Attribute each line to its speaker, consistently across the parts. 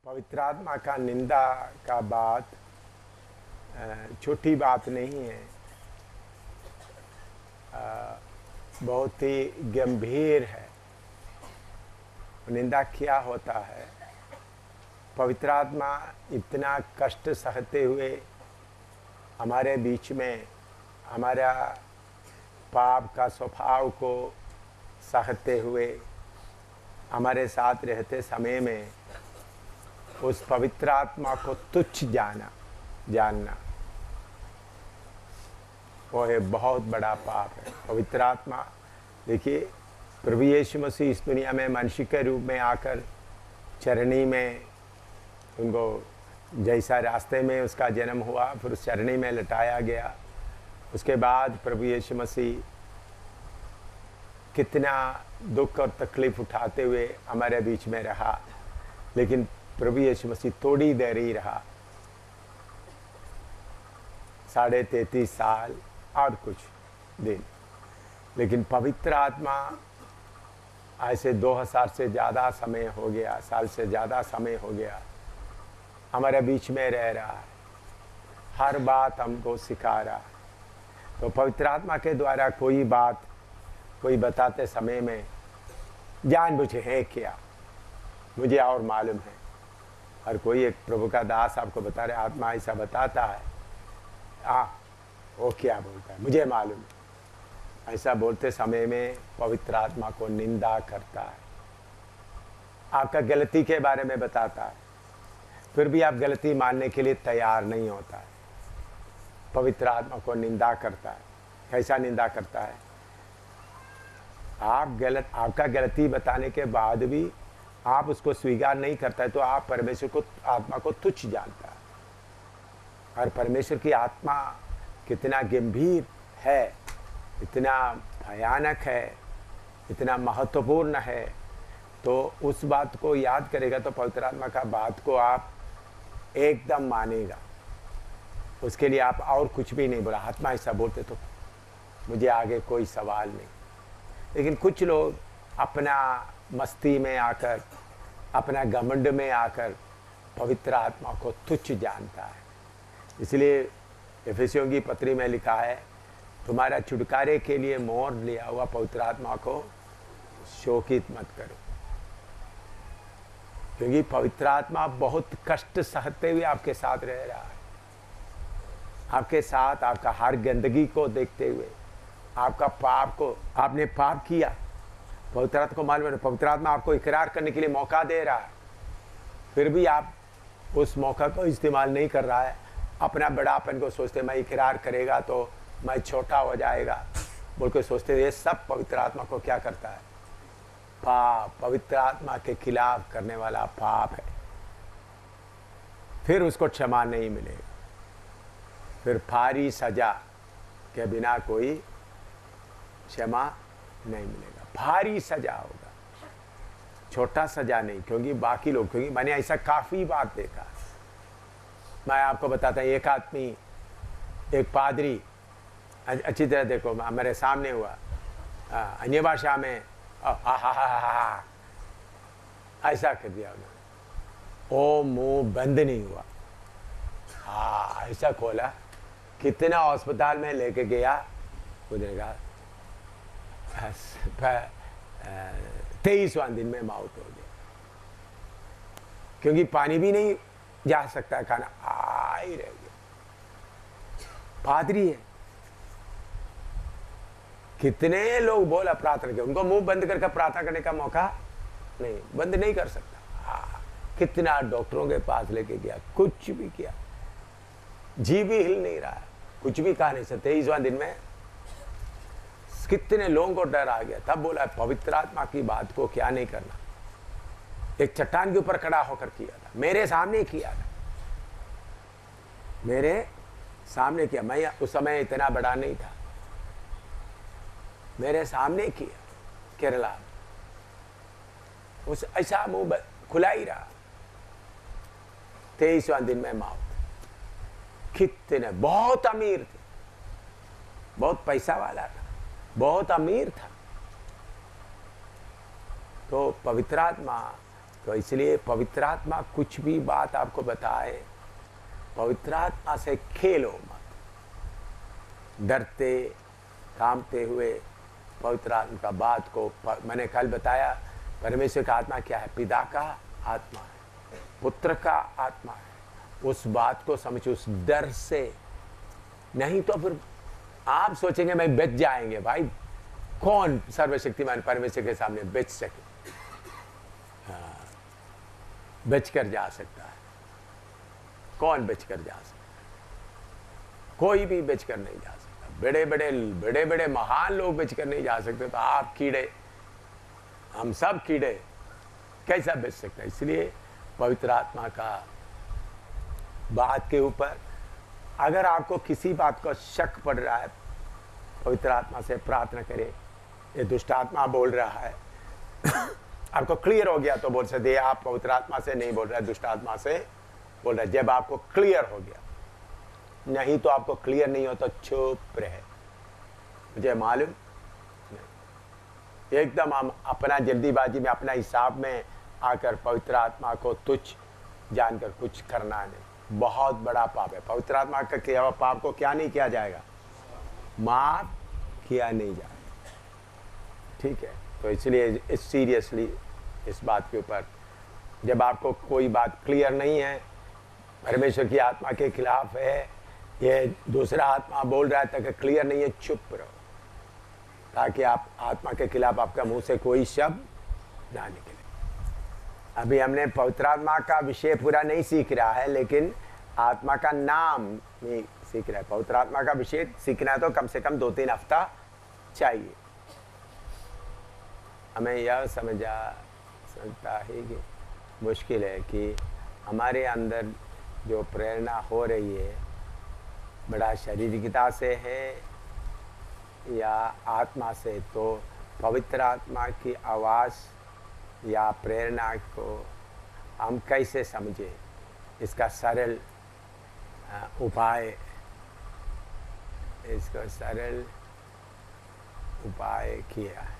Speaker 1: पवित्र आत्मा का निंदा का बात छोटी बात नहीं है, बहुत ही गंभीर है। निंदा क्या होता है? पवित्र आत्मा इतना कष्ट सहते हुए हमारे बीच में हमारा पाप का स्वभाव को सहते हुए हमारे साथ रहते समय में उस पवित्र आत्मा को तुच्छ जानना वो है बहुत बड़ा पाप है। पवित्र आत्मा, देखिए, प्रभु यीशु मसीह इस दुनिया में मनुष्य के रूप में आकर चरनी में उनको जैसा रास्ते में उसका जन्म हुआ, फिर उस चरनी में लटाया गया। उसके बाद प्रभु यीशु मसीह कितना दुख और तकलीफ उठाते हुए हमारे बीच में रहा, लेकिन प्रभु यीशु मसीह थोड़ी देर ही रहा, 33.5 साल और कुछ दिन। लेकिन पवित्र आत्मा ऐसे 2000 से ज़्यादा समय हो गया, साल से ज़्यादा समय हो गया हमारे बीच में रह रहा है, हर बात हमको सिखा रहा है। तो पवित्र आत्मा के द्वारा कोई बात कोई बताते समय में जानबूझे है क्या, मुझे और मालूम है। और कोई एक प्रभु का दास आपको बता रहे आत्मा ऐसा बताता है, वो क्या बोलता है मुझे मालूम है। ऐसा बोलते समय में पवित्र आत्मा को निंदा करता है, आपका गलती के बारे में बताता है, फिर भी आप गलती मानने के लिए तैयार नहीं होता है। पवित्र आत्मा को निंदा करता है। कैसा निंदा करता है? आपका गलती बताने के बाद भी आप उसको स्वीकार नहीं करता है, तो आप परमेश्वर को, आत्मा को तुच्छ जानता है। और परमेश्वर की आत्मा कितना गंभीर है, इतना भयानक है, इतना महत्वपूर्ण है, तो उस बात को याद करेगा तो पवित्र आत्मा का बात को आप एकदम मानेगा। उसके लिए आप और कुछ भी नहीं बोला। आत्मा ऐसा बोलते तो मुझे आगे कोई सवाल नहीं। लेकिन कुछ लोग अपना मस्ती में आकर, अपना घमंड में आकर पवित्र आत्मा को तुच्छ जानता है। इसलिए एफेसियों की पत्री में लिखा है, तुम्हारा छुटकारे के लिए मोहर लिया हुआ पवित्र आत्मा को शोकित मत करो, क्योंकि पवित्र आत्मा बहुत कष्ट सहते हुए आपके साथ रह रहा है, आपके साथ आपका हर गंदगी को देखते हुए, आपका पाप को, आपने पाप किया, पवित्र आत्मा को मालूम है, पवित्र आत्मा आपको इकरार करने के लिए मौका दे रहा है, फिर भी आप उस मौका को इस्तेमाल नहीं कर रहा है। अपना बड़ापन को सोचते, मैं इकरार करेगा तो मैं छोटा हो जाएगा बोल के सोचते। ये सब पवित्र आत्मा को क्या करता है? पाप, पवित्र आत्मा के खिलाफ करने वाला पाप है। फिर उसको क्षमा नहीं मिलेगा, फिर भारी सजा के बिना कोई क्षमा नहीं मिलेगा, भारी सजा होगा, छोटा सजा नहीं। क्योंकि बाकी लोग, क्योंकि मैंने ऐसा काफ़ी बात देखा। मैं आपको बताता हूँ, एक आदमी, एक पादरी, अच्छी तरह देखो, मेरे सामने हुआ, अन्य भाषा में ऐसा कर दिया उन्होंने, ओ मुंह बंद नहीं हुआ, ऐसा खोला, कितना अस्पताल में लेके गया, उधर 23वां दिन में मौत हो गई। क्योंकि पानी भी नहीं जा सकता, खाना ही रह गया। पादरी है। कितने लोग बोला प्रार्थना के, उनको मुंह बंद करके प्रार्थना करने का मौका नहीं, बंद नहीं कर सकता। कितना डॉक्टरों के पास लेके गया, कुछ भी किया, जी भी हिल नहीं रहा है, कुछ भी कहा नहीं सकते। 23वां दिन में कितने लोगों को डर आ गया। तब बोला पवित्र आत्मा की बात को क्या नहीं करना। एक चट्टान के ऊपर खड़ा होकर किया था, मेरे सामने किया था, मेरे सामने किया। मैं उस समय इतना बड़ा नहीं था, मेरे सामने किया केरला में। उस ऐसा मुंह खुला ही रहा। 23वां दिन में मौत। कितने, बहुत अमीर थे, बहुत पैसा वाला था, बहुत अमीर था। तो पवित्र आत्मा तो इसलिए पवित्र आत्मा कुछ भी बात आपको बताए, पवित्र आत्मा से खेलो मत। डरते कांपते हुए पवित्र आत्मा का बात को, मैंने कल बताया परमेश्वर का आत्मा क्या है, पिता का आत्मा है, पुत्र का आत्मा है। उस बात को समझो, उस डर से नहीं तो फिर आप सोचेंगे मैं बच जाएंगे। भाई कौन सर्वशक्तिमान परमेश्वर के सामने बच सके? बच कर जा सकता है? कौन बच कर जा सकता? कोई भी बच कर नहीं जा सकता। बड़े बड़े महान लोग बच कर नहीं जा सकते, तो आप कीड़े, हम सब कीड़े कैसा बच सकते हैं? इसलिए पवित्र आत्मा का बात के ऊपर अगर आपको किसी बात का शक पड़ रहा है, पवित्र आत्मा से प्रार्थना करें, ये दुष्ट आत्मा बोल रहा है आपको क्लियर हो गया तो बोल सकते हैं आप पवित्र आत्मा से नहीं बोल रहे, दुष्ट आत्मा से बोल रहे। जब आपको क्लियर हो गया, नहीं तो आपको क्लियर नहीं हो तो चुप रहे। मुझे मालूम नहीं, एकदम हम अपना जल्दीबाजी में, अपना हिसाब में आकर पवित्र आत्मा को तुच्छ जानकर कुछ करना नहीं, बहुत बड़ा पाप है। पवित्र आत्मा का किया हुआ पाप को क्या नहीं किया जाएगा? माफ किया नहीं जाएगा। ठीक है, तो इसलिए सीरियसली इस बात के ऊपर, जब आपको कोई बात क्लियर नहीं है, परमेश्वर की आत्मा के खिलाफ है, ये दूसरा आत्मा बोल रहा है तक क्लियर नहीं है, चुप रहो, ताकि आप आत्मा के खिलाफ आपका मुंह से कोई शब्द ना निकले। अभी हमने पवित्र आत्मा का विषय पूरा नहीं सीख रहा है, लेकिन आत्मा का नाम नहीं सीख रहा है। पवित्र आत्मा का विषय सीखना है तो कम से कम 2-3 हफ्ता चाहिए। हमें यह समझता है कि मुश्किल है कि हमारे अंदर जो प्रेरणा हो रही है बड़ा शारीरिकता से है या आत्मा से। तो पवित्र आत्मा की आवाज़ या प्रेरणा को हम कैसे समझें, इसका सरल उपाय, इसका सरल उपाय किया है।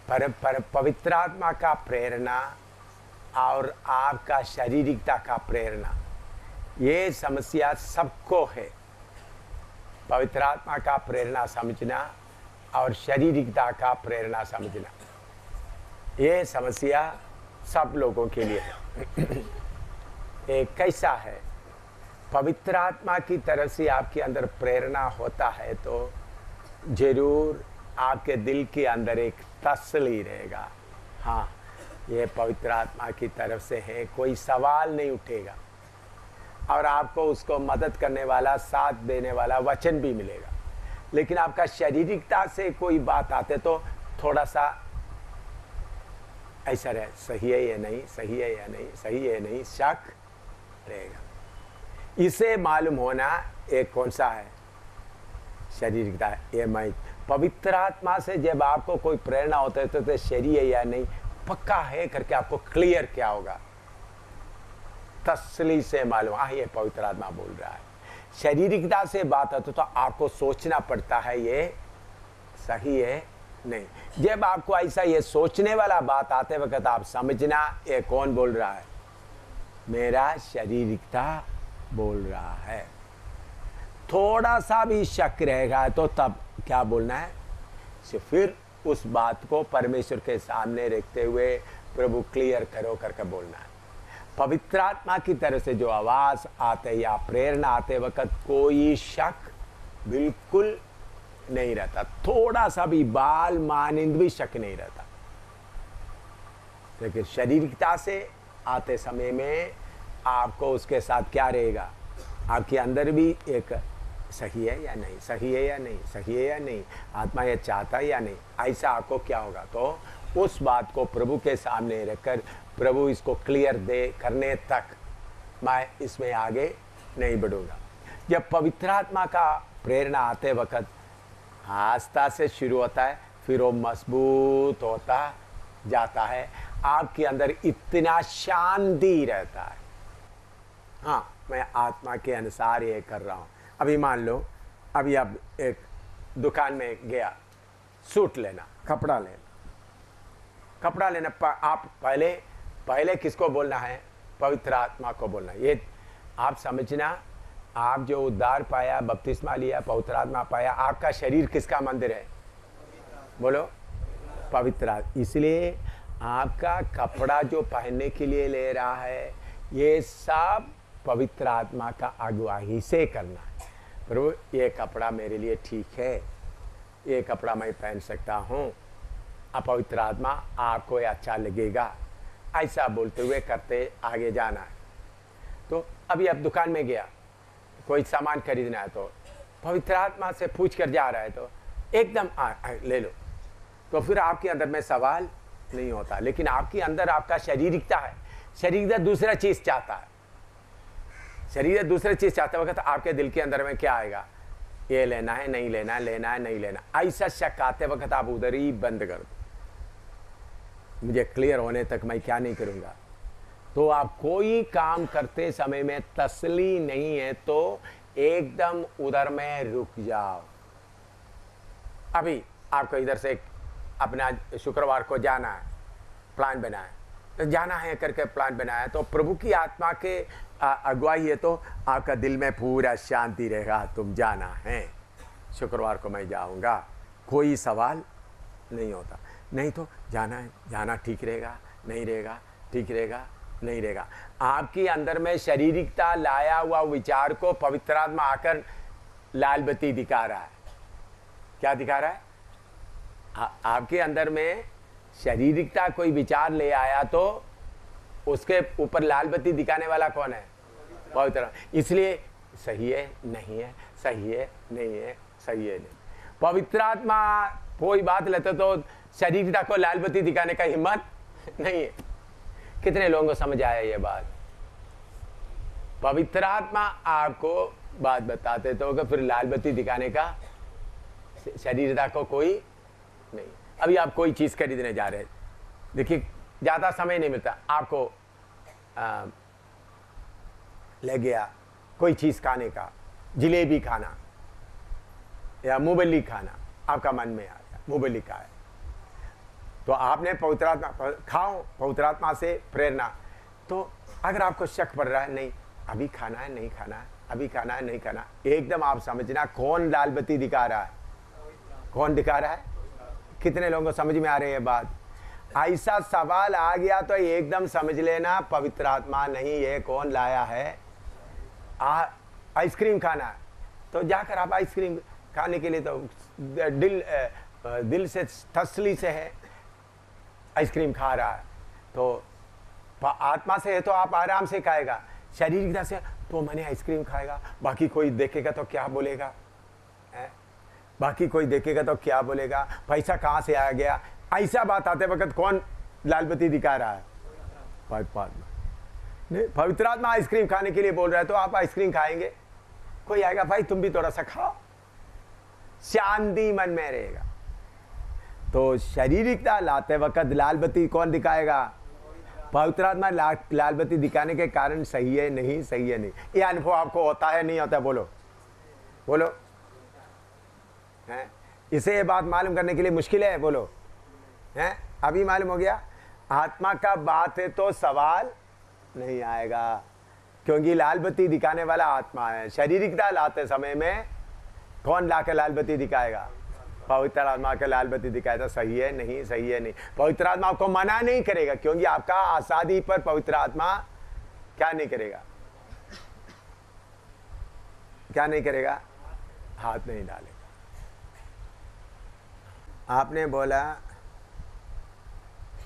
Speaker 1: पर पवित्र आत्मा का प्रेरणा और आपका शारीरिकता का प्रेरणा, ये समस्या सबको है। पवित्र आत्मा का प्रेरणा समझना और शारीरिकता का प्रेरणा समझना, ये समस्या सब लोगों के लिए है। एक कैसा है, पवित्र आत्मा की तरफ से आपके अंदर प्रेरणा होता है तो जरूर आपके दिल के अंदर एक तसल्ली रहेगा, हाँ ये पवित्र आत्मा की तरफ से है, कोई सवाल नहीं उठेगा और आपको उसको मदद करने वाला, साथ देने वाला वचन भी मिलेगा। लेकिन आपका शारीरिकता से कोई बात आते तो थोड़ा सा ऐसा रहे, सही है या नहीं, सही है या नहीं, सही है या नहीं, शक रहेगा। इसे मालूम होना एक कौन सा है, शारीरिकता है। ये मैं पवित्र आत्मा से जब आपको कोई प्रेरणा होता है तो शरीर है या नहीं पक्का है करके आपको क्लियर क्या होगा, तसल्ली से मालूम, ये पवित्र आत्मा बोल रहा है। शारीरिकता से बात है तो आपको सोचना पड़ता है ये सही है नहीं। जब आपको ऐसा ये सोचने वाला बात आते वक्त आप समझना ये कौन बोल रहा है, मेरा शारीरिकता बोल रहा है। थोड़ा सा भी शक रहेगा तो तब क्या बोलना है, फिर उस बात को परमेश्वर के सामने रखते हुए प्रभु क्लियर करो करके बोलना है। पवित्र आत्मा की तरफ से जो आवाज आते या प्रेरणा आते वक्त कोई शक बिल्कुल नहीं रहता, थोड़ा सा भी बाल मानिंद भी शक नहीं रहता। लेकिन शारीरिकता से आते समय में आपको उसके साथ क्या रहेगा, आपके अंदर भी एक सही है या नहीं, सही है या नहीं, सही है या नहीं, आत्मा ये चाहता है या नहीं, ऐसा आपको क्या होगा। तो उस बात को प्रभु के सामने रखकर प्रभु इसको क्लियर दे करने तक मैं इसमें आगे नहीं बढ़ूंगा। जब पवित्र आत्मा का प्रेरणा आते वक्त आस्था से शुरू होता है, फिर वो मजबूत होता जाता है, आपके अंदर इतना शांति रहता है। हाँ, मैं आत्मा के अनुसार ये कर रहा हूँ। अभी मान लो, अभी आप एक दुकान में गया सूट लेना, कपड़ा लेना, आप पहले किसको बोलना है? पवित्र आत्मा को बोलना। ये आप समझना, आप जो उद्धार पाया, बपतिस्मा लिया, पवित्र आत्मा पाया, आपका शरीर किसका मंदिर है? बोलो, पवित्र आत्मा। इसलिए आपका कपड़ा जो पहनने के लिए ले रहा है, ये सब पवित्र आत्मा का अगुवाही से करना है। प्रभु ये कपड़ा मेरे लिए ठीक है, ये कपड़ा मैं पहन सकता हूँ, अपवित्र आत्मा आपको अच्छा लगेगा, ऐसा बोलते हुए करते आगे जाना है। तो अभी आप दुकान में गया, कोई सामान खरीदना है, तो पवित्र आत्मा से पूछ कर जा रहा है, तो एकदम ले लो, तो फिर आपके अंदर में सवाल नहीं होता। लेकिन आपके अंदर आपका शारीरिकता है, शारीरिकता दूसरा चीज चाहता है, शरीर दूसरे चीज चाहते वक्त आपके दिल के अंदर में क्या आएगा? ये लेना है, नहीं लेना है, लेना है, नहीं लेना। ऐसा शक आते वक्त आप उधर ही बंद कर दो, मुझे क्लियर होने तक मैं क्या नहीं करूंगा। तो आप कोई काम करते समय में तसली नहीं है तो एकदम उधर में रुक जाओ। अभी आपको इधर से अपना शुक्रवार को जाना है, प्लान बनाया, तो जाना है करके प्लान बनाया, तो प्रभु की आत्मा के अगुवाई है तो आपका दिल में पूरा शांति रहेगा, तुम जाना है, शुक्रवार को मैं जाऊंगा, कोई सवाल नहीं होता। नहीं तो जाना है, जाना ठीक रहेगा, नहीं रहेगा, ठीक रहेगा, नहीं रहेगा। आपके अंदर में शारीरिकता लाया हुआ विचार को पवित्र आत्मा आकर लाल बत्ती दिखा रहा है। क्या दिखा रहा है? आपके अंदर में शारीरिकता कोई विचार ले आया तो उसके ऊपर लाल बत्ती दिखाने वाला कौन है? पवित्र। इसलिए सही है, नहीं है, सही है, नहीं है, सही है, नहीं। पवित्र आत्मा कोई बात लेते तो शारीरिकता को लाल बत्ती दिखाने का हिम्मत नहीं है। कितने लोगों को समझ आया ये बात? पवित्र आत्मा आपको बात बताते तो फिर लाल बत्ती दिखाने का शारीरिकता को कोई नहीं। अभी आप कोई चीज खरीदने जा रहे हैं, देखिए ज्यादा समय नहीं मिलता आपको, ले गया कोई चीज खाने का, जलेबी खाना या मूंगफली खाना, आपका मन में आ गया मूंगफली का है, तो आपने पवित्र आत्मा खाओ, पवित्र आत्मा से प्रेरणा। तो अगर आपको शक पड़ रहा है, नहीं अभी खाना है, नहीं खाना है, अभी खाना है, नहीं खाना, एकदम आप समझना कौन लाल बत्ती दिखा रहा है? कौन दिखा रहा है? कितने लोगों को समझ में आ रही है बात? ऐसा सवाल आ गया तो एकदम समझ लेना पवित्र आत्मा नहीं है। कौन लाया है? आइसक्रीम खाना है तो जाकर आप आइसक्रीम खाने के लिए तो दिल से तसल्ली से है, आइसक्रीम खा रहा है, तो आत्मा से है तो आप आराम से खाएगा। शारीरिकता से तो मैंने आइसक्रीम खाएगा, बाकी कोई देखेगा तो क्या बोलेगा? बाकी कोई देखेगा तो क्या बोलेगा? पैसा कहाँ से आ गया? ऐसा बात आते वक्त कौन लाल बत्ती दिखा रहा है? पवित्र आत्मा आइसक्रीम खाने के लिए बोल रहा है तो आप आइसक्रीम खाएंगे। कोई आएगा, भाई तुम भी थोड़ा सा खाओ, शांति मन में रहेगा। तो शारीरिकता लाते वक्त लाल बत्ती कौन दिखाएगा? पवित्र आत्मा लाल बत्ती दिखाने के कारण सही है, नहीं सही है, नहीं। ये अनुभव आपको होता है, नहीं होता? बोलो बोलो। है इसे ये बात मालूम करने के लिए मुश्किल है? बोलो। हैं अभी मालूम हो गया? आत्मा का बात है तो सवाल नहीं आएगा, क्योंकि लाल बत्ती दिखाने वाला आत्मा है। शारीरिकता लाते समय में कौन लाकर लाल बत्ती दिखाएगा? पवित्र आत्मा के लाल बत्ती दिखाएगा। सही है, नहीं सही है, नहीं। पवित्र आत्मा आपको मना नहीं करेगा, क्योंकि आपका आजादी पर पवित्र आत्मा क्या नहीं करेगा? क्या नहीं करेगा? हाथ नहीं डालेगा। आपने बोला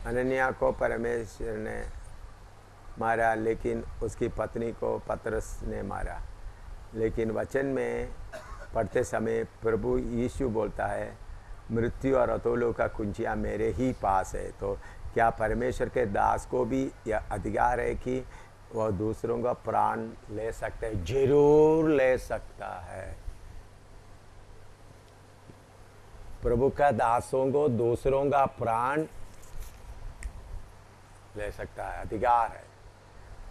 Speaker 1: अनन्या को परमेश्वर ने मारा, लेकिन उसकी पत्नी को पतरस ने मारा। लेकिन वचन में पढ़ते समय प्रभु यीशु बोलता है, मृत्यु और अधोलोक का कुंजियाँ मेरे ही पास है। तो क्या परमेश्वर के दास को भी यह अधिकार है कि वह दूसरों का प्राण ले सकता है? जरूर ले सकता है। प्रभु का दासों को दूसरों का प्राण ले सकता है, अधिकार है।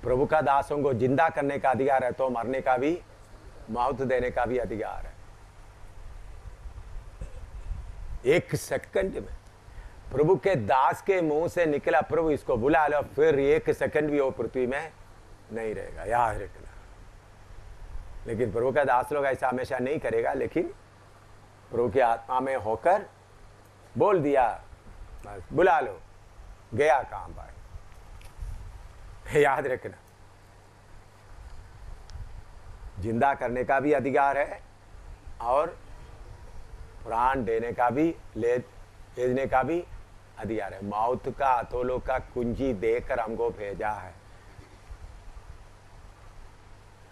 Speaker 1: प्रभु का दासों को जिंदा करने का अधिकार है, तो मरने का भी, मौत देने का भी अधिकार है। एक सेकंड में प्रभु के दास के मुंह से निकला, प्रभु इसको बुला लो, फिर एक सेकंड भी वो पृथ्वी में नहीं रहेगा, याद रखना। लेकिन प्रभु का दास लोग ऐसा हमेशा नहीं करेगा, लेकिन प्रभु की आत्मा में होकर बोल दिया, बस बुला लो, गया काम भाई। याद रखना, जिंदा करने का भी अधिकार है और प्राण देने का भी, भेजने का भी अधिकार है। मौत का हथौलों का कुंजी देकर हमको भेजा है।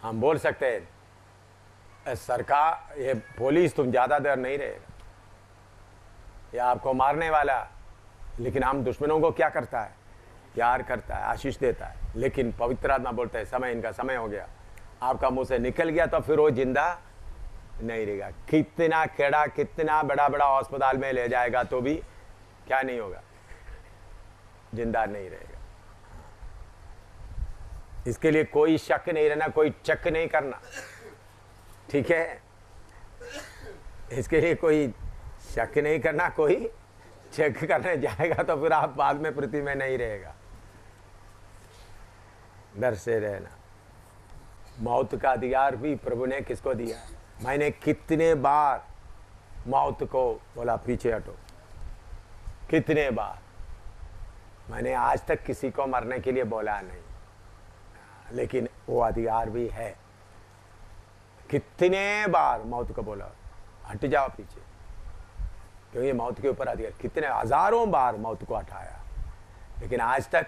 Speaker 1: हम बोल सकते हैं सरकार, ये पुलिस तुम ज्यादा देर नहीं रहेगा, या आपको मारने वाला, लेकिन हम दुश्मनों को क्या करता है, प्यार करता है, आशीष देता है। लेकिन पवित्र आत्मा बोलता है समय, इनका समय हो गया, आपका मुंह से निकल गया तो फिर वो जिंदा नहीं रहेगा। कितना खेड़ा, कितना बड़ा बड़ा अस्पताल में ले जाएगा तो भी क्या नहीं होगा, जिंदा नहीं रहेगा। इसके लिए कोई शक नहीं रहना, कोई चेक नहीं करना, ठीक है? इसके लिए कोई शक नहीं करना, कोई चेक करने जाएगा तो फिर आप बाद में पृथ्वी में नहीं रहेगा। डर से रहना। मौत का अधिकार भी प्रभु ने किसको दिया? मैंने कितने बार मौत को बोला पीछे हटो, कितने बार। मैंने आज तक किसी को मरने के लिए बोला नहीं, लेकिन वो अधिकार भी है। कितने बार मौत को बोला हट जाओ पीछे, क्योंकि मौत के ऊपर अधिकार, कितने हजारों बार मौत को हटाया, लेकिन आज तक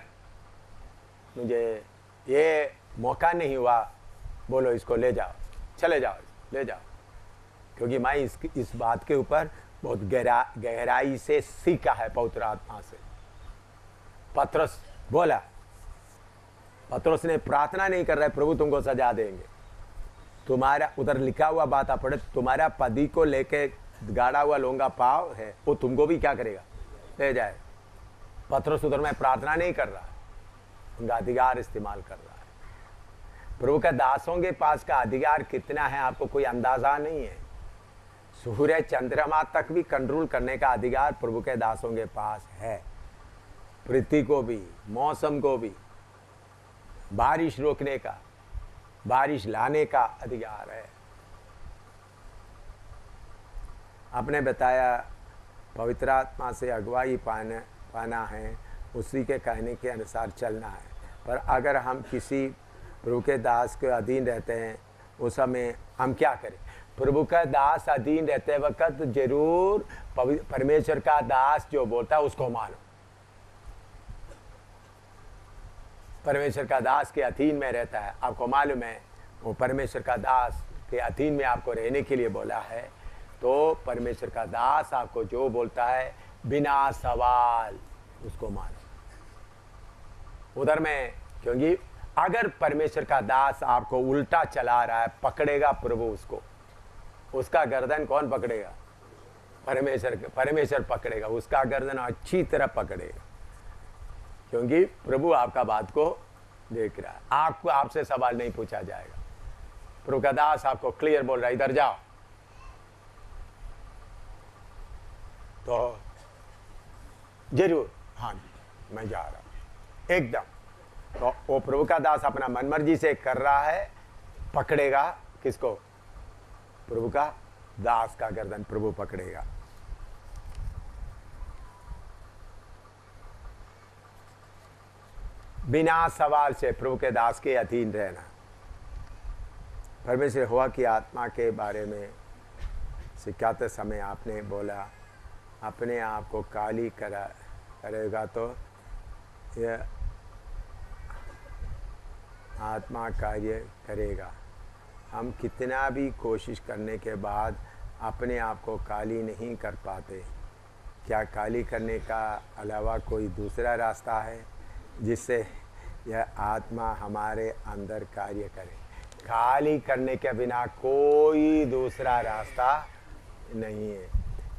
Speaker 1: मुझे ये मौका नहीं हुआ बोलो इसको ले जाओ, चले जाओ, ले जाओ। क्योंकि मैं इस बात के ऊपर बहुत गहराई से सीखा है पवित्र आत्मा से। पतरस बोला, पतरस ने प्रार्थना नहीं कर रहा है प्रभु तुमको सजा देंगे, तुम्हारा उधर लिखा हुआ बात आप पढ़े, तुम्हारा पति को लेके गाड़ा हुआ लोंगा पाव है, वो तुमको भी क्या करेगा, ले जाए। पतरस उधर में प्रार्थना नहीं कर रहा, उनका अधिकार इस्तेमाल कर रहा है। प्रभु का दासों के पास का अधिकार कितना है आपको कोई अंदाजा नहीं है। सूर्य चंद्रमा तक भी कंट्रोल करने का अधिकार प्रभु के दासों के पास है। पृथ्वी को भी, मौसम को भी, बारिश रोकने का, बारिश लाने का अधिकार है। आपने बताया पवित्र आत्मा से अगुवाई पाना है, उसी के कहने के अनुसार चलना है। पर अगर हम किसी प्रभु के दास के अधीन रहते हैं, उस समय हम क्या करें? प्रभु का दास अधीन रहते वक्त जरूर परमेश्वर का दास जो बोलता है उसको मानो। परमेश्वर का दास के अधीन में रहता है, आपको मालूम है वो परमेश्वर का दास के अधीन में आपको रहने के लिए बोला है। तो परमेश्वर का दास आपको जो बोलता है बिना सवाल उसको मानो उधर में। क्योंकि अगर परमेश्वर का दास आपको उल्टा चला रहा है, पकड़ेगा प्रभु उसको, उसका गर्दन कौन पकड़ेगा? परमेश्वर पकड़ेगा, उसका गर्दन अच्छी तरह पकड़ेगा। क्योंकि प्रभु आपका बात को देख रहा है, आपको आपसे सवाल नहीं पूछा जाएगा। प्रभु का दास आपको क्लियर बोल रहा है इधर जाओ, तो जरूर हाँ मैं जा रहा हूं एकदम। तो वो प्रभु का दास अपना मनमर्जी से कर रहा है, पकड़ेगा किसको? प्रभु का दास का गर्दन प्रभु पकड़ेगा। बिना सवाल से प्रभु के दास के अधीन रहना। परमेश्वर यहोवा की आत्मा के बारे में सिखाते समय आपने बोला अपने आप को काली करेगा तो यह आत्मा कार्य करेगा। हम कितना भी कोशिश करने के बाद अपने आप को काली नहीं कर पाते। क्या काली करने का अलावा कोई दूसरा रास्ता है जिससे यह आत्मा हमारे अंदर कार्य करे? काली करने के बिना कोई दूसरा रास्ता नहीं है।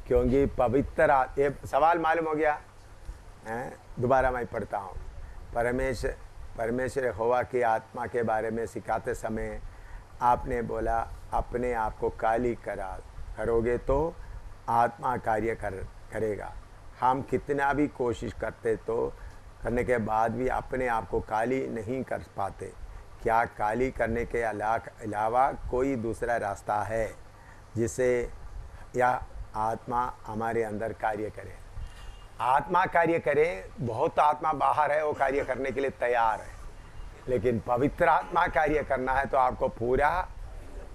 Speaker 1: क्योंकि पवित्र ये सवाल मालूम हो गया है? दोबारा मैं पढ़ता हूँ। परमेश्वर यहोवा की आत्मा के बारे में सिखाते समय आपने बोला अपने आप को काली करोगे तो आत्मा कार्य करेगा। हम कितना भी कोशिश करने के बाद भी अपने आप को काली नहीं कर पाते। क्या काली करने के अलावा कोई दूसरा रास्ता है जिससे यह आत्मा हमारे अंदर कार्य करे? आत्मा कार्य करे, बहुत आत्मा बाहर है, वो कार्य करने के लिए तैयार है, लेकिन पवित्र आत्मा कार्य करना है तो आपको पूरा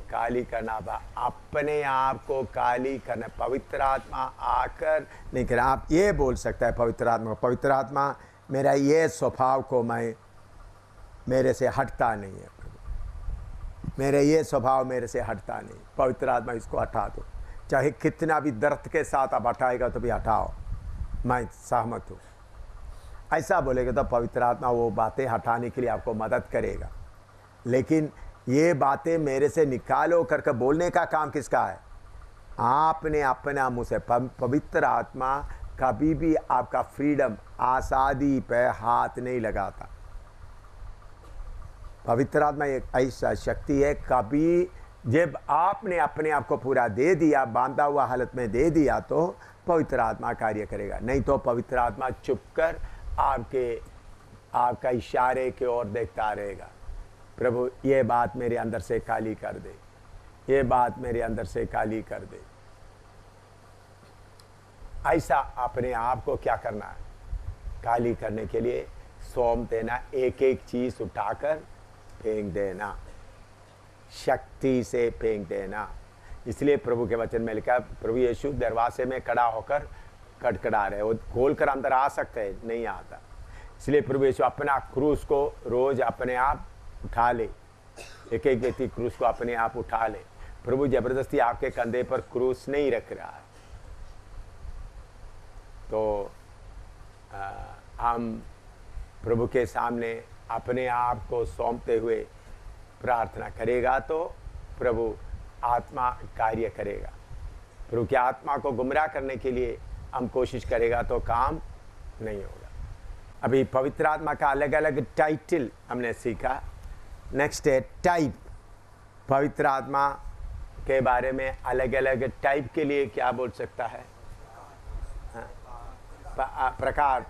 Speaker 1: काली करना होगा, अपने आप को काली करना। पवित्र आत्मा आकर नहीं करना। आप ये बोल सकता है पवित्र आत्मा को, पवित्र आत्मा मेरा ये स्वभाव को मेरे से हटता नहीं है, मेरे ये स्वभाव मेरे से हटता नहीं, पवित्र आत्मा इसको हटा दो। चाहे कितना भी दर्द के साथ आप हटाएगा तो भी हटाओ, मैं सहमत हूँ। ऐसा बोलेगा तो पवित्र आत्मा वो बातें हटाने के लिए आपको मदद करेगा। लेकिन ये बातें मेरे से निकालो करके बोलने का काम किसका है? आपने अपना मुँह से। पवित्र आत्मा कभी भी आपका फ्रीडम, आज़ादी पे हाथ नहीं लगाता। पवित्र आत्मा एक ऐसा शक्ति है, कभी जब आपने अपने आप को पूरा दे दिया, बांधा हुआ हालत में दे दिया, तो पवित्र आत्मा कार्य करेगा। नहीं तो पवित्र आत्मा चुपकर आपका इशारे की ओर देखता रहेगा। प्रभु ये बात मेरे अंदर से काली कर दे, ये बात मेरे अंदर से काली कर दे। ऐसा अपने आप को क्या करना है? काली करने के लिए सौंप देना, एक एक चीज उठाकर फेंक देना, शक्ति से फेंक देना। इसलिए प्रभु के वचन में लिखा, प्रभु यीशु दरवाजे में खड़ा होकर खटखटा रहे, वो खोल कर अंदर आ सकते हैं, नहीं आता। इसलिए प्रभु यीशु अपना क्रूस को रोज अपने आप उठा ले, एक एक व्यक्ति क्रूस को अपने आप उठा ले। प्रभु जबरदस्ती आपके कंधे पर क्रूस नहीं रख रहा है। तो हम प्रभु के सामने अपने आप को सौंपते हुए प्रार्थना करेगा तो प्रभु आत्मा कार्य करेगा। प्रभु की आत्मा को गुमराह करने के लिए हम कोशिश करेगा तो काम नहीं होगा। अभी पवित्र आत्मा का अलग अलग टाइटल हमने सीखा। नेक्स्ट है टाइप। पवित्र आत्मा के बारे में अलग अलग टाइप के लिए क्या बोल सकता है? प्रकार,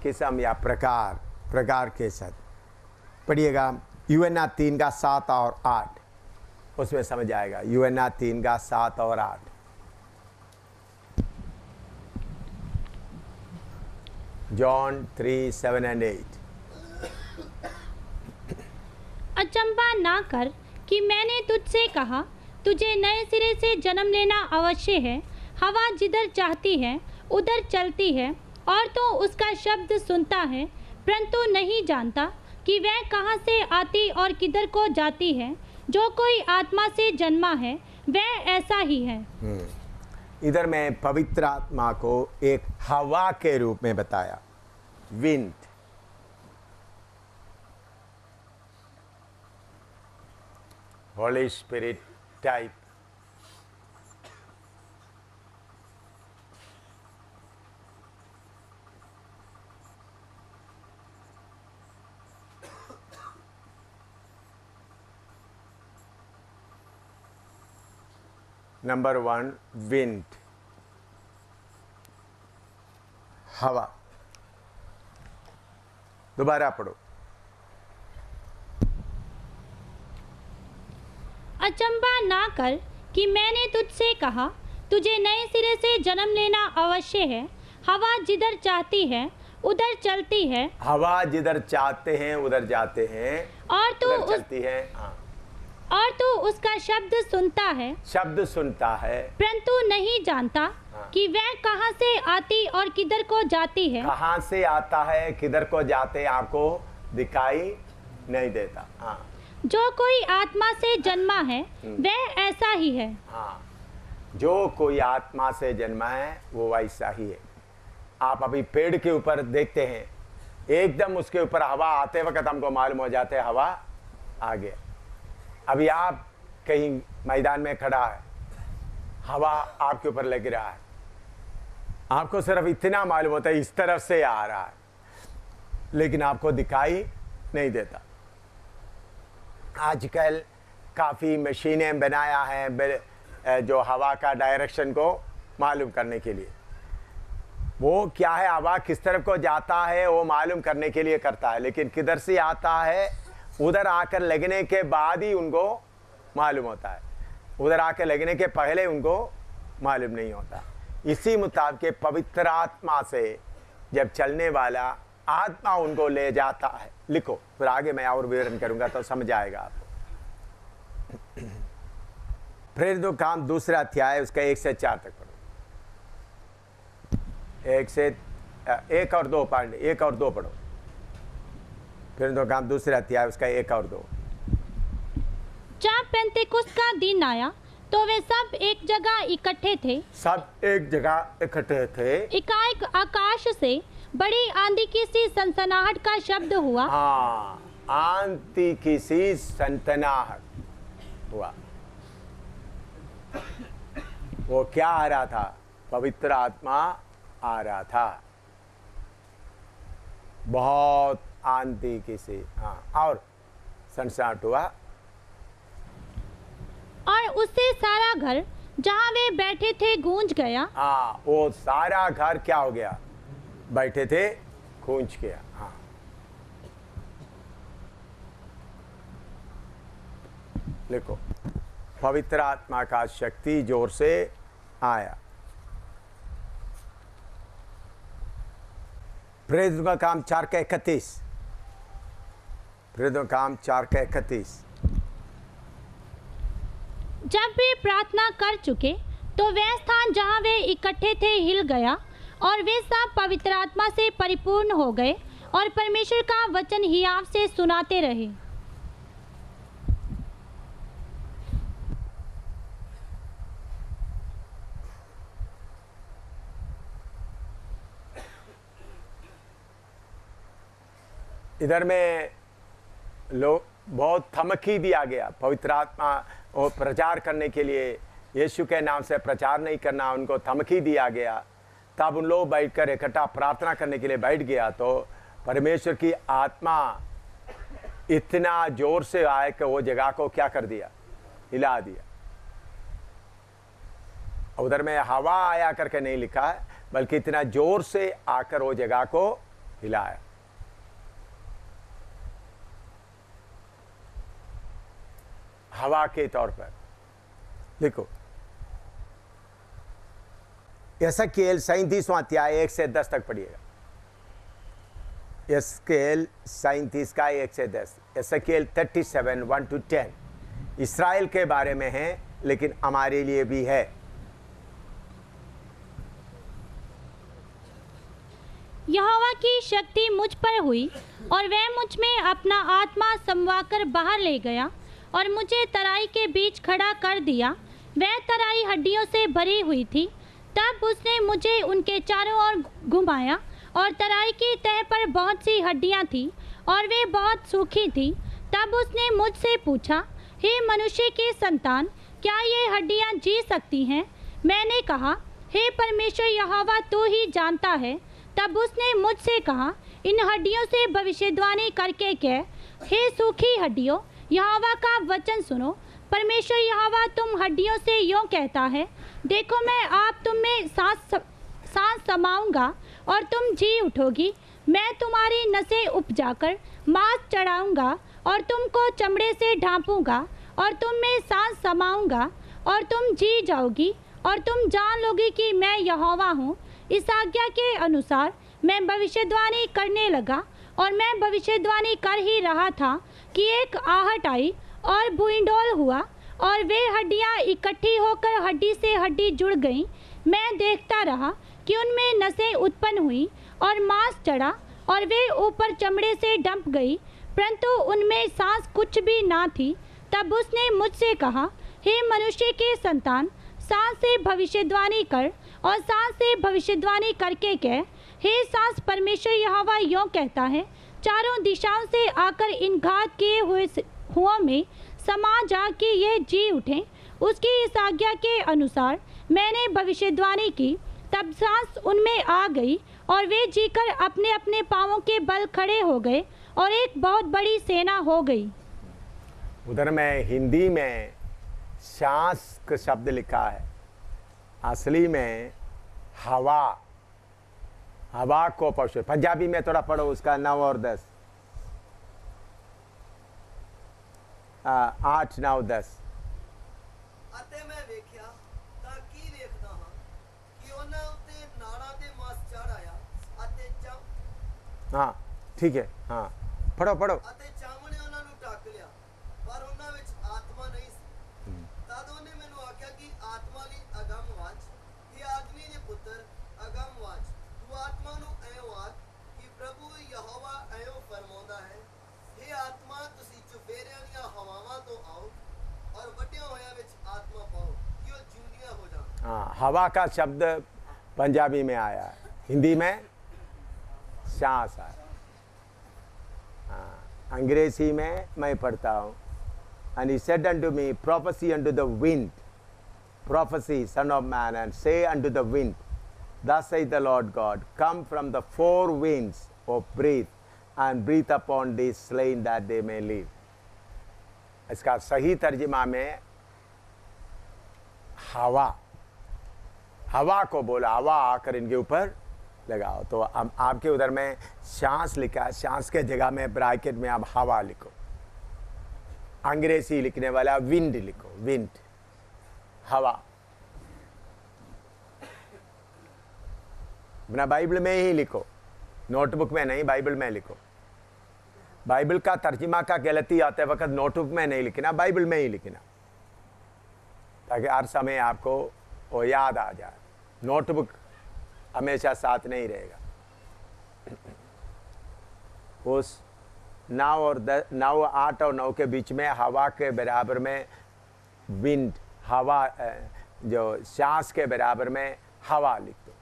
Speaker 1: किस्म या प्रकार के साथ पढ़िएगा। यूहन्ना 3 का 7 और 8, उसमें समझ आएगा। यूहन्ना 3 का 7 और 8। John 3, 7 and 8।
Speaker 2: अचंभा ना कर कि मैंने तुझसे कहा, तुझे नए सिरे से जन्म लेना अवश्य है। हवा जिधर चाहती है उधर चलती है और तो उसका शब्द सुनता है, परंतु नहीं जानता कि वह कहाँ से आती और किधर को जाती है। जो कोई आत्मा से जन्मा है वह ऐसा ही है।
Speaker 1: इधर मैं पवित्र आत्मा को एक हवा के रूप में बताया, wind. Holi spirit type. Number 1 wind, हवा। दोबारा पढ़ो।
Speaker 2: अचंभा ना कर कि मैंने तुझसे कहा, तुझे नए सिरे से जन्म लेना अवश्य है। हवा जिधर चाहती है उधर चलती है।
Speaker 1: हवा जिधर चाहते हैं उधर जाते हैं
Speaker 2: और तू
Speaker 1: चलती है। हाँ।
Speaker 2: और तू उसका शब्द सुनता है,
Speaker 1: शब्द सुनता है,
Speaker 2: परंतु नहीं जानता कि वह कहाँ से आती और किधर को जाती है।
Speaker 1: कहाँ से आता है किधर को जाते आपको दिखाई नहीं देता। हाँ।
Speaker 2: जो कोई आत्मा से जन्मा है वह ऐसा ही है।
Speaker 1: हाँ, जो कोई आत्मा से जन्मा है वो वैसा ही है। आप अभी पेड़ के ऊपर देखते हैं, एकदम उसके ऊपर हवा आते वक्त हमको मालूम हो जाते है हवा आ गया। अभी आप कहीं मैदान में खड़ा है, हवा आपके ऊपर लग रहा है, आपको सिर्फ इतना मालूम होता है इस तरफ से आ रहा है, लेकिन आपको दिखाई नहीं देता। आजकल काफ़ी मशीनें बनाया है, जो हवा का डायरेक्शन को मालूम करने के लिए। वो क्या है, हवा किस तरफ को जाता है वो मालूम करने के लिए करता है, लेकिन किधर से आता है उधर आकर लगने के बाद ही उनको मालूम होता है, उधर आकर लगने के पहले उनको मालूम नहीं होता। इसी मुताबिक पवित्र आत्मा से जब चलने वाला आत्मा उनको ले जाता है। लिखो, फिर आगे मैं और विवरण करूंगा तो समझ आएगा आपको। प्रेरितों का काम 2 अध्याय उसका 1 से 4 तक पढ़ो। 1 और 2 पढ़ो। प्रेरितों का काम 2 अध्याय उसका 1 और 2।
Speaker 2: जब पेंतेकुस्त का दिन आया तो वे सब एक जगह इकट्ठे थे। एकाएक आकाश से बड़ी आंधी की सी सनसनाहट का शब्द हुआ।
Speaker 1: हाँ, आंधी की सी सनसनाहट हुआ। वो क्या आ रहा था? पवित्र आत्मा आ रहा था। बहुत आंधी की सी, हाँ, और सनसनाहट हुआ।
Speaker 2: और उससे सारा घर जहाँ वे बैठे थे गूंज गया।
Speaker 1: हाँ, वो सारा घर क्या हो गया? बैठे थे, गूंज गया। हाँ, देखो, पवित्र आत्मा का शक्ति जोर से आया। प्रेरितों का काम 4 का 31। प्रेरितों का काम 4 का 31।
Speaker 2: जब वे प्रार्थना कर चुके तो वह स्थान जहाँ वे इकट्ठे थे हिल गया और वे सब पवित्र आत्मा से परिपूर्ण हो गए और परमेश्वर का वचन हियाव से सुनाते रहे।
Speaker 1: इधर में लोग बहुत धमकी दिया गया। पवित्र आत्मा और प्रचार करने के लिए यीशु के नाम से प्रचार नहीं करना, उनको धमकी दिया गया। तब उन लोग बैठकर इकट्ठा प्रार्थना करने के लिए बैठ गया तो परमेश्वर की आत्मा इतना जोर से आए कि वो जगह को क्या कर दिया? हिला दिया। उधर में हवा आया करके नहीं लिखा है, बल्कि इतना जोर से आकर वो जगह को हिलाया। हवा के तौर पर देखो, एसकेल 37वां अध्याय 1 से 10 तक पढ़िएगा। एसकेल 37 का 1 से 10। एसकेल 37 1 to 10 इस्राएल के बारे में है, लेकिन हमारे लिए भी है।
Speaker 2: यहोवा की शक्ति मुझ पर हुई और वह मुझ में अपना आत्मा समवाकर बाहर ले गया और मुझे तराई के बीच खड़ा कर दिया। वह तराई हड्डियों से भरी हुई थी। तब उसने मुझे उनके चारों ओर घुमाया और तराई की तह पर बहुत सी हड्डियां थीं और वे बहुत सूखी थीं। तब उसने मुझसे पूछा, हे मनुष्य के संतान, क्या ये हड्डियां जी सकती हैं? मैंने कहा, हे परमेश्वर यहोवा, तू ही जानता है। तब उसने मुझसे कहा, इन हड्डियों से भविष्यवाणी करके कह, हे सूखी हड्डियों, यहोवा का वचन सुनो। परमेश्वर यहोवा तुम हड्डियों से यूं कहता है, देखो मैं आप तुम में सांस समाऊंगा और तुम जी उठोगी। मैं तुम्हारी नसें उपजाकर मांस चढ़ाऊंगा और तुमको चमड़े से ढांपूंगा और तुम में सांस समाऊंगा और तुम जी जाओगी और तुम जान लोगी कि मैं यहोवा हूँ। इस आज्ञा के अनुसार मैं भविष्यवाणी करने लगा और मैं भविष्यवाणी कर ही रहा था कि एक आहट आई और भूइंडोल हुआ और वे हड्डियां इकट्ठी होकर हड्डी से हड्डी जुड़ गईं। मैं देखता रहा कि उनमें नसें उत्पन्न हुई और मांस चढ़ा और वे ऊपर चमड़े से डंप गई, परंतु उनमें सांस कुछ भी ना थी। तब उसने मुझसे कहा, हे मनुष्य के संतान, सांस से भविष्यवाणी कर और सांस से भविष्यवाणी करके कह, हे सांस, परमेश्वर यहोवा यूं कहता है, चारों दिशाओं से आकर इन घात किए हुओं में समा जा कि ये जी उठें। उसकी इस आज्ञा के अनुसार मैंने भविष्यवाणी की। तब सांस उनमें आ गई और वे जीकर अपने अपने पांवों के बल खड़े हो गए और एक बहुत बड़ी सेना हो गई।
Speaker 1: उधर में हिंदी में सांस का शब्द लिखा है, असली में हवा, हवा को पशु। पंजाबी में थोड़ा पढ़ो उसका 9 और 10, 8, 9, 10।
Speaker 3: ਅਤੇ ਮੈਂ ਵੇਖਿਆ ਤਾਂ ਕੀ ਵੇਖਦਾ ਹਾਂ ਕਿ ਉਹਨਾਂ ਉੱਤੇ ਨਾੜਾਂ ਦੇ ਮਾਸ ਚੜ ਆਇਆ ਅਤੇ
Speaker 1: हाँ ठीक है, हाँ पढ़ो पढ़ो।
Speaker 3: ਅਤੇ ਚਾਮਣੇ ਉਹਨਾਂ ਨੂੰ ਢੱਕ ਲਿਆ, ਪਰ ਉਹਨਾਂ ਵਿੱਚ ਆਤਮਾ ਨਹੀਂ ਸੀ। ਤਦ ਉਹਨੇ ਮੈਨੂੰ ਆਖਿਆ ਕਿ ਆਤਮਾ ਲਈ ਅਗੰਮਵਾਚ, ਇਹ ਆਦਮੀ ਦੇ ਪੁੱਤਰ ਅਗੰਮਵਾਚ, ਤੂੰ ਆਤਮਾ ਨੂੰ ਐਂ ਆਖ ਕਿ ਪ੍ਰਭੂ ਯਹੋਵਾ ਐਂ ਫਰਮਾਉਂਦਾ ਹੈ, ਇਹ ਆਤਮਾ ਤੁਸੀਂ ਚੁਫੇਰਿਆਂ ਦੀਆਂ ਹਵਾਵਾਂ ਤੋਂ ਆਓ ਔਰ ਵੱਡਿਆਂ ਹੋਇਆਂ ਵਿੱਚ ਆਤਮਾ ਪਾਓ ਕਿ ਉਹ ਜਿਉਂਦੀਆਂ ਹੋ ਜਾਣ।
Speaker 1: हाँ, हवा का शब्द पंजाबी में आया है, हिंदी में सांस आया। हाँ, अंग्रेजी में मैं पढ़ता हूँ, and he said unto me, prophecy unto the wind, prophecy, son of man, and say unto the wind, thus saith the Lord God, come from the four winds, O breathe, and breathe upon these slain that they may live. इसका सही तर्जुमा में हवा, हवा को बोला, हवा आकर इनके ऊपर लगाओ। तो अब आपके उधर में सांस लिखा है, सांस के जगह में ब्रैकेट में आप हवा लिखो। अंग्रेजी लिखने वाला विंड लिखो, विंड, हवा। अपना बाइबल में ही लिखो, नोटबुक में नहीं, बाइबल में लिखो। बाइबल का तर्जुमा का गलती आते वक्त नोटबुक में नहीं लिखना, बाइबल में ही लिखना, ताकि हर समय आपको वो याद आ जाए। नोटबुक हमेशा साथ नहीं रहेगा। उस 9 और 10, 9, 8 और 9 के बीच में हवा के बराबर में विंड, हवा, जो सांस के बराबर में हवा लिख दो।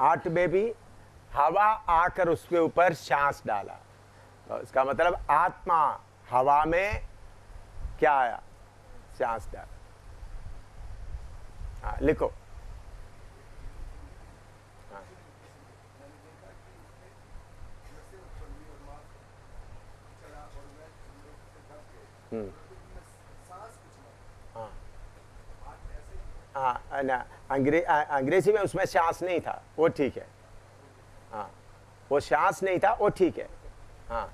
Speaker 1: 8 में भी हवा आकर उसके ऊपर सांस डाला, तो इसका मतलब आत्मा हवा में क्या आया, सांस डाला। हाँ, लिखो। हाँ। हाँ, हाँ ना, अंग्रेजी में उसमें सांस नहीं था, वो ठीक है। हाँ, वो सांस नहीं था, वो ठीक है। हाँ,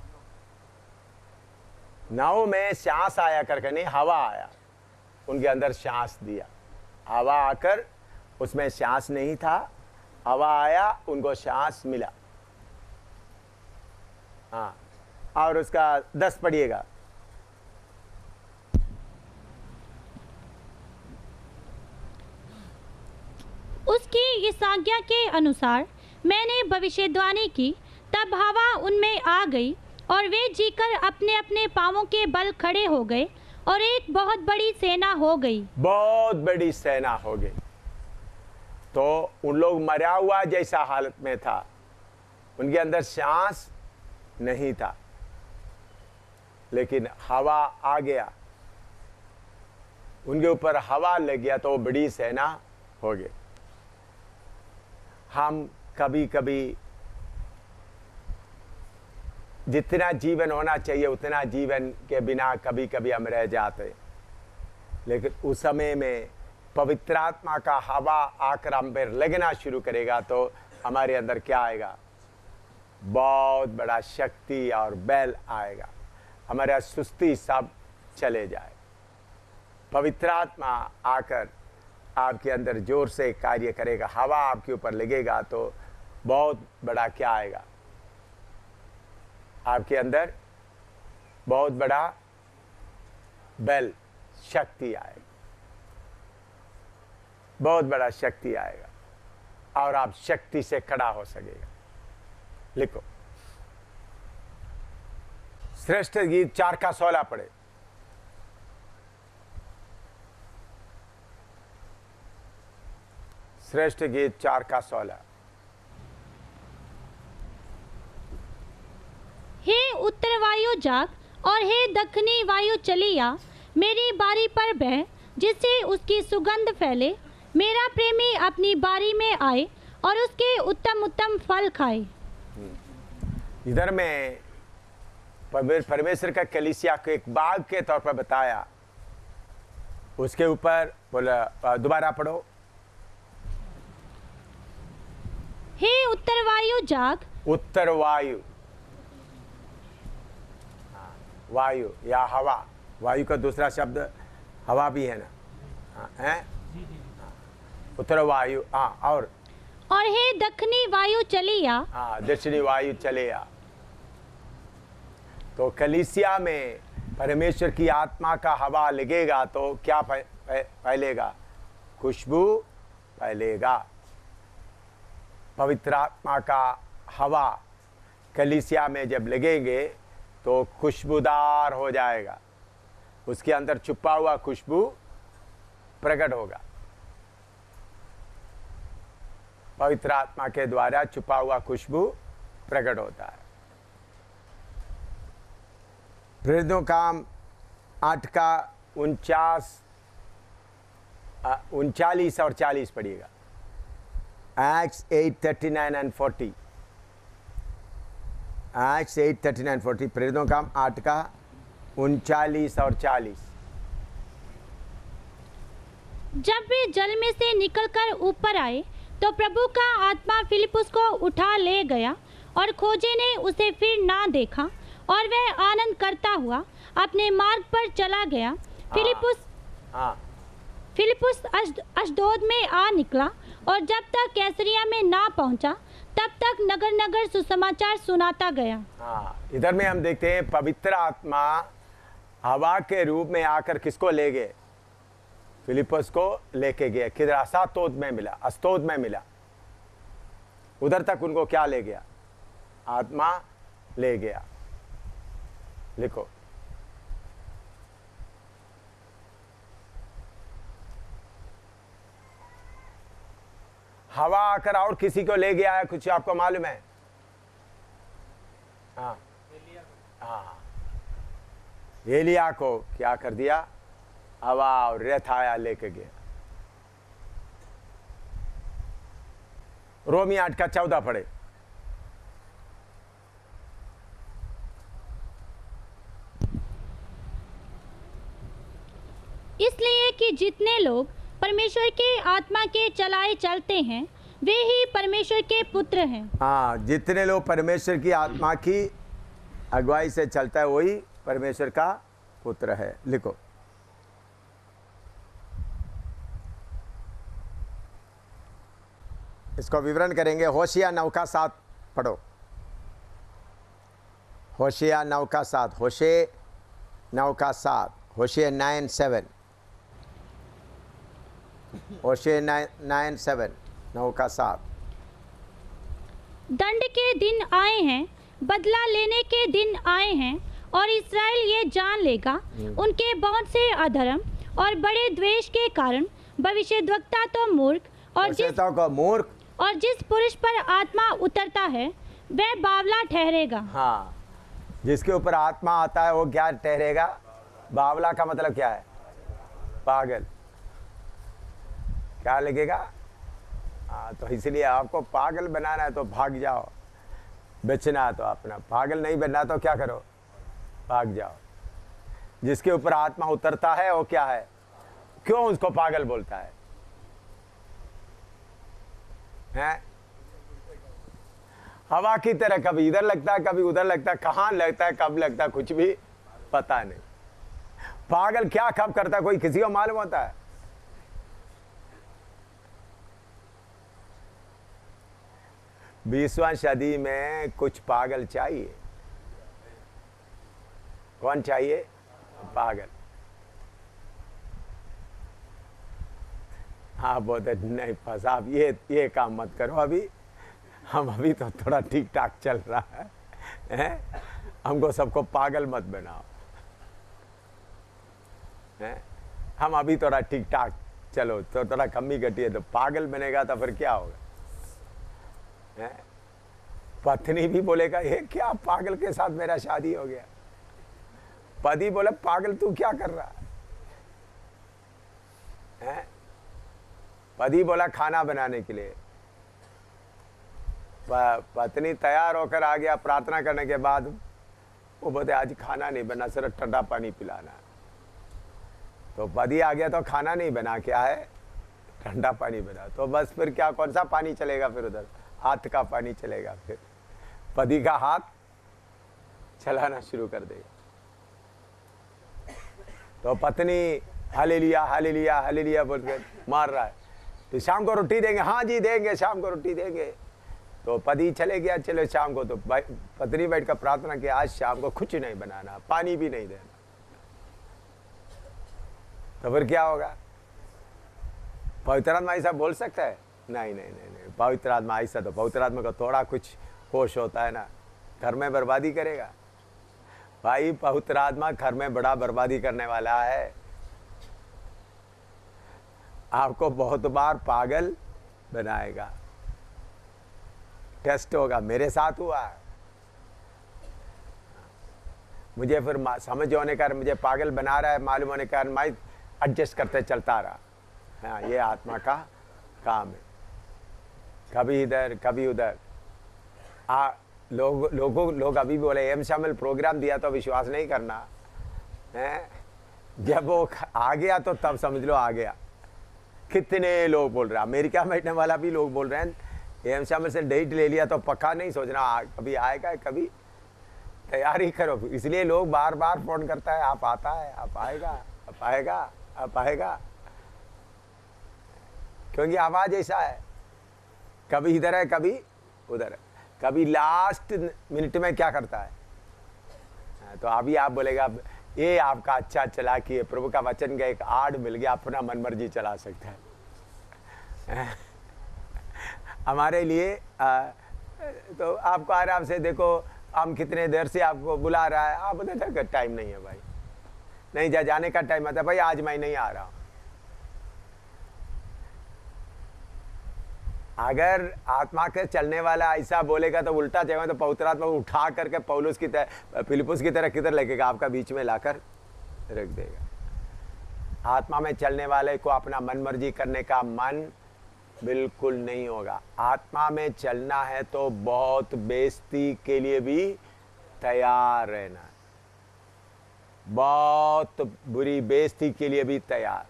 Speaker 1: 9 में सांस आया करके नहीं, हवा आया, उनके अंदर सांस दिया। हवा आकर उसमें सांस नहीं था, हवा आया, उनको सांस मिला। हाँ, और उसका 10 पढ़िएगा।
Speaker 2: उसकी इस आज्ञा के अनुसार मैंने भविष्यवाणी की, तब हवा उनमें आ गई और वे जीकर अपने अपने पांवों के बल खड़े हो गए और एक बहुत बड़ी सेना हो गई।
Speaker 1: बहुत बड़ी सेना हो गई। तो उन लोग मरा हुआ जैसा हालत में था, उनके अंदर सांस नहीं था, लेकिन हवा आ गया, उनके ऊपर हवा लग गया, तो वो बड़ी सेना हो गई। हम कभी कभी जितना जीवन होना चाहिए उतना जीवन के बिना कभी कभी हम रह जाते, लेकिन उस समय में पवित्र आत्मा का हवा आकर हम पर लगना शुरू करेगा तो हमारे अंदर क्या आएगा, बहुत बड़ा शक्ति और बल आएगा, हमारा सुस्ती सब चले जाए। पवित्र आत्मा आकर आपके अंदर जोर से कार्य करेगा, हवा आपके ऊपर लगेगा तो बहुत बड़ा क्या आएगा, आपके अंदर बहुत बड़ा बल, शक्ति आएगा, बहुत बड़ा शक्ति आएगा और आप शक्ति से खड़ा हो सकेगा। लिखो, श्रेष्ठ गीत 4 का 16 पढ़े। श्रेष्ठ गीत 4 का 16।
Speaker 2: हे उत्तर वायु जाग और हे दक्षिणी वायु चली आ, मेरी बारी पर बह, जिससे उसकी सुगंध फैले। मेरा प्रेमी अपनी बारी में आए और उसके उत्तम उत्तम फल खाए।
Speaker 1: इधर में परमेश्वर का कलीसिया को एक बाग के तौर पर बताया। उसके ऊपर बोला, दोबारा पढ़ो।
Speaker 2: हे उत्तर वायु जाग।
Speaker 1: उत्तर वायु, वायु या हवा, वायु का दूसरा शब्द हवा भी है ना, है उत्तर वायु। हाँ, और
Speaker 2: हे दक्षिणी वायु चली आ।
Speaker 1: हाँ, दक्षिणी वायु चले आ। तो कलीसिया में परमेश्वर की आत्मा का हवा लगेगा तो क्या फैलेगा? खुशबू फैलेगा। पवित्र आत्मा का हवा कलीसिया में जब लगेंगे तो खुशबूदार हो जाएगा, उसके अंदर छुपा हुआ खुशबू प्रकट होगा। पवित्र आत्मा के द्वारा छुपा हुआ खुशबू प्रकट होता है। प्रेरितों काम 8 का 39 और 40 पढ़िएगा। Acts 8:39 and 40। Acts 8:39 40। प्रेरितों काम 8 का 39 और 40।
Speaker 2: जब वे जल में से निकलकर ऊपर आए तो प्रभु का आत्मा फिलिपुस को उठा ले गया और खोजे ने उसे फिर ना देखा और वह आनंद करता हुआ अपने मार्ग पर चला गया। फिलिपुस अशदोद में आ निकला और जब तक कैसरिया में ना पहुंचा तब तक नगर नगर सुसमाचार सुनाता गया।
Speaker 1: इधर में हम देखते हैं पवित्र आत्मा हवा के रूप में आकर किसको ले गए? फिलिपुस को लेके गया। किधर? अस्तोद में मिला। उधर तक उनको क्या ले गया? आत्मा ले गया। लिखो, हवा आकर और किसी को ले गया है, कुछ आपको मालूम है? हाँ, एलिया को क्या कर दिया? हवा और रेत आया लेके गया। रोमी 8 का 14 पढ़े।
Speaker 2: इसलिए कि जितने लोग परमेश्वर के आत्मा के चलाए चलते हैं वे ही परमेश्वर के पुत्र हैं।
Speaker 1: हाँ, जितने लोग परमेश्वर की आत्मा की अगुवाई से चलता है वही परमेश्वर का पुत्र है। लिखो, इसको विवरण करेंगे। होशिया 9 का 7 पढ़ो। होशिया 9 का 7। होशे 9 का 7। होशिया 9:7। होशे 9:7 9 का 7।
Speaker 2: दंड के दिन आए हैं, बदला लेने के दिन आए हैं और इस्राएल ये जान लेगा उनके बहुत से अधर्म और बड़े द्वेष के कारण भविष्यद्वक्ता तो मूर्ख और जिस पुरुष पर आत्मा उतरता है वह बावला ठहरेगा।
Speaker 1: हाँ, जिसके ऊपर आत्मा आता है वो क्या ठहरेगा? बावला का मतलब क्या है? पागल। क्या लगेगा? हाँ, तो इसलिए आपको पागल बनाना है तो भाग जाओ, बेचना है तो अपना। पागल नहीं बनना तो क्या करो? भाग जाओ। जिसके ऊपर आत्मा उतरता है वो क्या है? क्यों उसको पागल बोलता है? हैं? हवा की तरह कभी इधर लगता है कभी उधर लगता है, कहाँ लगता है कब लगता है कुछ भी पता नहीं। पागल क्या कब करता है कोई किसी को मालूम होता है? 20वीं सदी में कुछ पागल चाहिए। कौन चाहिए? पागल। हाँ, बोलते नहीं फंसा, ये काम मत करो अभी, हम अभी तो थोड़ा ठीक ठाक चल रहा है, हमको सबको पागल मत बनाओ, हैं? हम अभी थोड़ा ठीक ठाक चलो, तो थोड़ा कमी घटी है तो पागल बनेगा तो फिर क्या होगा? हैं? पत्नी भी बोलेगा ये क्या पागल के साथ मेरा शादी हो गया। पति बोले पागल तू क्या कर रहा है? पति बोला खाना बनाने के लिए, पत्नी तैयार होकर आ गया प्रार्थना करने के बाद, वो बोलते आज खाना नहीं बना, सिर्फ ठंडा पानी पिलाना। तो पति आ गया तो खाना नहीं बना, क्या है, ठंडा पानी बना। तो बस फिर क्या, कौन सा पानी चलेगा, फिर उधर हाथ का पानी चलेगा, फिर पति का हाथ चलाना शुरू कर देगा। तो पत्नी हालेलुया हालेलुया हालेलुया बोल के मार रहा है। तो शाम को रोटी देंगे, हाँ जी देंगे, शाम को रोटी देंगे। तो पति चले गया, चलो शाम को। तो पत्नी बैठ कर प्रार्थना की, आज शाम को कुछ नहीं बनाना, पानी भी नहीं देना। तो फिर क्या होगा? पवित्र आत्मा ऐसा बोल सकता है? नहीं नहीं नहीं नहीं, पवित्र आत्मा ऐसा, तो पवित्र आत्मा का थोड़ा कुछ होश होता है ना, घर में बर्बादी करेगा भाई। पवित्र आत्मा घर में बड़ा बर्बादी करने वाला है। आपको बहुत बार पागल बनाएगा, टेस्ट होगा। मेरे साथ हुआ है, मुझे फिर समझ होने का मुझे पागल बना रहा है, मालूम होने का मैं एडजस्ट करते चलता रहा। हाँ, ये आत्मा का काम है, कभी इधर कभी उधर। लोग अभी बोले एम शामिल प्रोग्राम दिया तो विश्वास नहीं करना है। जब वो आ गया तो तब समझ लो आ गया। कितने लोग बोल रहे हैं, अमेरिका में बैठने वाला भी लोग बोल रहे हैं एम शामिल से डेट ले लिया तो पक्का नहीं सोचना कभी आएगा, कभी तैयारी करो। इसलिए लोग बार बार फोन करता है, आप आता है, आप आएगा, आप आएगा, आप आएगा, क्योंकि आवाज ऐसा है, कभी इधर है कभी उधर है। कभी लास्ट मिनट में क्या करता है, तो अभी आप बोलेगा ये आपका अच्छा चला कि प्रभु का वचन का एक आड़ मिल गया, अपना मनमर्जी चला सकता है। हमारे लिए तो आपको आराम से देखो, हम कितने देर से आपको बुला रहा है, आप देखो टाइम नहीं है भाई, नहीं जाने का टाइम आता है भाई, आज मैं नहीं आ रहा हूं। अगर आत्मा के चलने वाला ऐसा बोलेगा तो उल्टा चाहिए, तो पवित्र आत्मा को उठा करके पौलुस की तरह, फिलिप्पुस की तरह किधर लगेगा, आपका बीच में लाकर रख देगा। आत्मा में चलने वाले को अपना मनमर्जी करने का मन बिल्कुल नहीं होगा। आत्मा में चलना है तो बहुत बेइज्जती के लिए भी तैयार रहना है, बहुत बुरी बेइज्जती के लिए भी तैयार।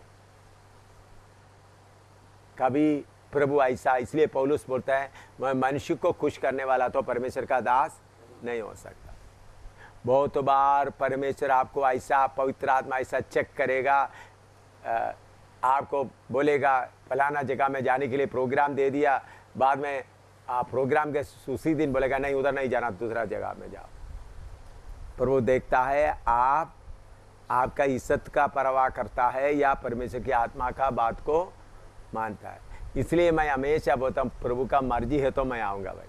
Speaker 1: कभी प्रभु ऐसा, इसलिए पौलुस बोलता है मैं मनुष्य को खुश करने वाला तो परमेश्वर का दास नहीं हो सकता। बहुत बार परमेश्वर आपको ऐसा, पवित्र आत्मा ऐसा चेक करेगा, आपको बोलेगा फलाना जगह में जाने के लिए प्रोग्राम दे दिया, बाद में प्रोग्राम के उसी दिन बोलेगा नहीं उधर नहीं जाना, दूसरा जगह में जाओ। प्रभु देखता है आपका इज्जत का परवाह करता है या परमेश्वर की आत्मा का बात को मानता है। इसलिए मैं हमेशा बोलता हूँ प्रभु का मर्जी है तो मैं आऊँगा भाई।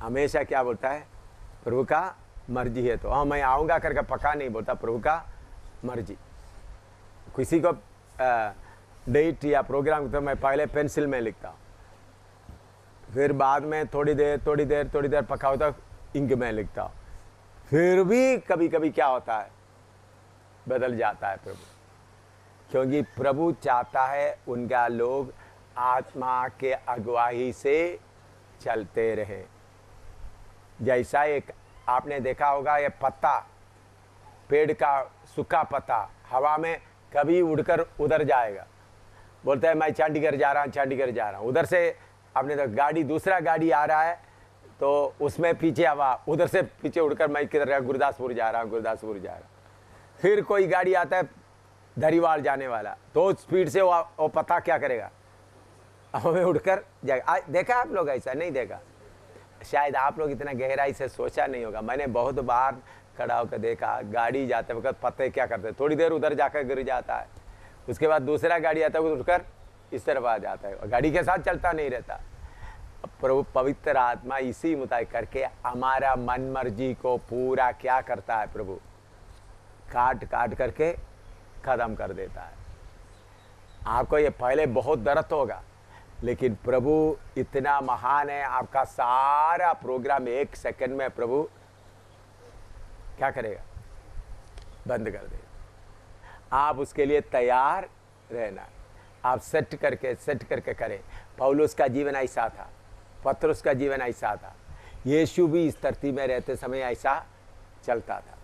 Speaker 1: हमेशा क्या बोलता है, प्रभु का मर्जी है तो हाँ मैं आऊँगा करके पक्का नहीं बोलता, प्रभु का मर्जी। किसी को डेट या प्रोग्राम तो मैं पहले पेंसिल में लिखता हूँ, फिर बाद में थोड़ी देर पक्का होता इंक में लिखता हूँ। फिर भी कभी कभी क्या होता है, बदल जाता है प्रभु, क्योंकि प्रभु चाहता है उनका लोग आत्मा के अगुवाई से चलते रहे। जैसा एक आपने देखा होगा, ये पत्ता, पेड़ का सूखा पत्ता हवा में कभी उड़कर उधर जाएगा, बोलता है मैं चंडीगढ़ जा रहा हूँ। उधर से आपने तो गाड़ी, दूसरा गाड़ी आ रहा है तो उसमें पीछे हवा, उधर से पीछे उड़कर मैं किधर गुरदासपुर जा रहा हूँ। फिर कोई गाड़ी आता है धरीवाल जाने वाला, तो स्पीड से वो पता क्या करेगा, हमें उड़कर जाएगा। देखा आप लोग ऐसा? नहीं देखा शायद, आप लोग इतना गहराई से सोचा नहीं होगा। मैंने बहुत बार खड़ा होकर देखा, गाड़ी जाते वक्त पत्ते क्या करते, थोड़ी देर उधर जाकर गिर जाता है, उसके बाद दूसरा गाड़ी आता है उठकर इस तरफ आ जाता है, गाड़ी के साथ चलता नहीं रहता। प्रभु पवित्र आत्मा इसी मुताबिक करके हमारा मन मर्जी को पूरा क्या करता है, प्रभु काट करके खत्म कर देता है। आपको ये पहले बहुत दर्द होगा, लेकिन प्रभु इतना महान है, आपका सारा प्रोग्राम 1 सेकंड में प्रभु क्या करेगा, बंद कर देगा। आप उसके लिए तैयार रहना, आप सेट करके करें। पौलुस का जीवन ऐसा था, पतरस का जीवन ऐसा था, यीशु भी इस धरती में रहते समय ऐसा चलता था।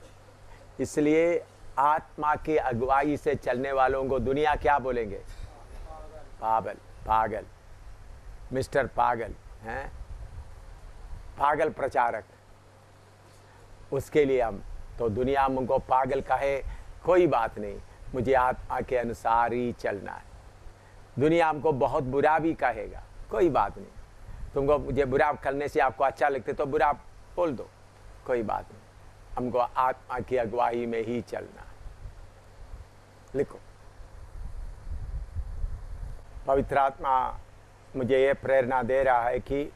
Speaker 1: इसलिए आत्मा की अगुवाई से चलने वालों को दुनिया क्या बोलेंगे? पागल, पागल, मिस्टर पागल हैं, पागल प्रचारक। उसके लिए हम तो दुनिया हमको पागल कहे कोई बात नहीं, मुझे आत्मा के अनुसार ही चलना है। दुनिया हमको बहुत बुरा भी कहेगा, कोई बात नहीं, तुमको मुझे बुरा करने से आपको अच्छा लगते तो बुरा बोल दो, कोई बात नहीं, हमको आत्मा की अगुवाई में ही चलना है। लिखो, पवित्र आत्मा मुझे ये प्रेरणा दे रहा है कि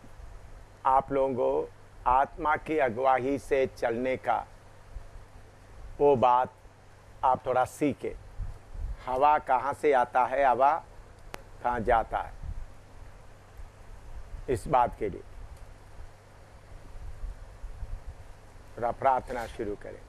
Speaker 1: आप लोगों को आत्मा की अगुवाई से चलने का वो बात आप थोड़ा सीखे। हवा कहाँ से आता है, हवा कहाँ जाता है, इस बात के लिए थोड़ा प्रार्थना शुरू करें।